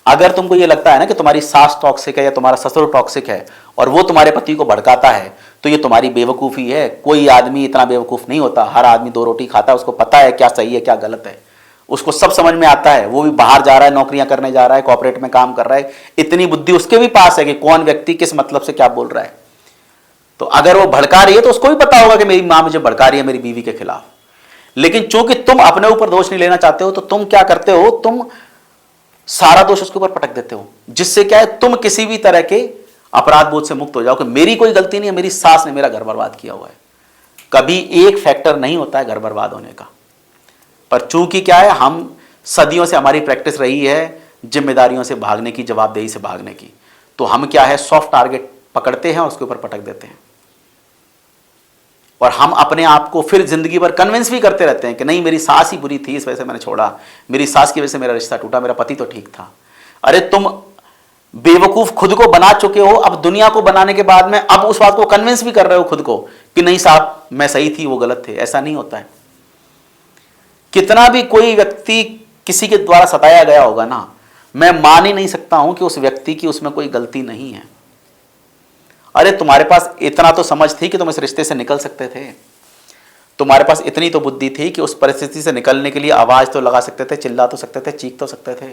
अगर तुमको ये लगता है ना कि तुम्हारी सास टॉक्सिक है या तुम्हारा ससुर टॉक्सिक है और वो तुम्हारे पति को भड़काता है, तो ये तुम्हारी बेवकूफ़ी है। कोई आदमी इतना बेवकूफ़ नहीं होता। हर आदमी दो रोटी खाता है, उसको पता है क्या सही है क्या गलत है, उसको सब समझ में आता है। वो भी बाहर जा रहा है, नौकरियां करने जा रहा है, कॉर्पोरेट में काम कर रहा है, इतनी बुद्धि उसके भी पास है कि कौन व्यक्ति किस मतलब से क्या बोल रहा है। तो अगर वो भड़का रही है तो उसको भी पता होगा कि मेरी मां मुझे भड़का रही है मेरी बीवी के खिलाफ। लेकिन चूंकि तुम अपने ऊपर दोष नहीं लेना चाहते हो, तो तुम क्या करते हो, तुम सारा दोष उसके ऊपर पटक देते हो, जिससे क्या है, तुम किसी भी तरह के अपराध बोध से मुक्त हो जाओ कि मेरी कोई गलती नहीं है, मेरी सास ने मेरा घर बर्बाद किया हुआ है। कभी एक फैक्टर नहीं होता है घर बर्बाद होने का। पर चूंकि क्या है, हम सदियों से हमारी प्रैक्टिस रही है जिम्मेदारियों से भागने की, जवाबदेही से भागने की, तो हम क्या है, सॉफ्ट टारगेट पकड़ते हैं और उसके ऊपर पटक देते हैं। और हम अपने आप को फिर जिंदगी भर कन्विंस भी करते रहते हैं कि नहीं मेरी सास ही बुरी थी, इस वजह से मैंने छोड़ा, मेरी सास की वजह से मेरा रिश्ता टूटा, मेरा पति तो ठीक था। अरे तुम बेवकूफ खुद को बना चुके हो, अब दुनिया को बनाने के बाद में अब उस बात को कन्विंस भी कर रहे हो खुद को कि नहीं साहब मैं सही थी, वो गलत थे। ऐसा नहीं होता है। कितना भी कोई व्यक्ति किसी के द्वारा सताया गया होगा ना, मैं मान ही नहीं सकता हूं कि उस व्यक्ति की उसमें कोई गलती नहीं है। अरे तुम्हारे पास इतना तो समझ थी कि तुम इस रिश्ते से निकल सकते थे, तुम्हारे पास इतनी तो बुद्धि थी कि उस परिस्थिति से निकलने के लिए आवाज तो लगा सकते थे, चिल्ला तो सकते थे, चीख तो सकते थे।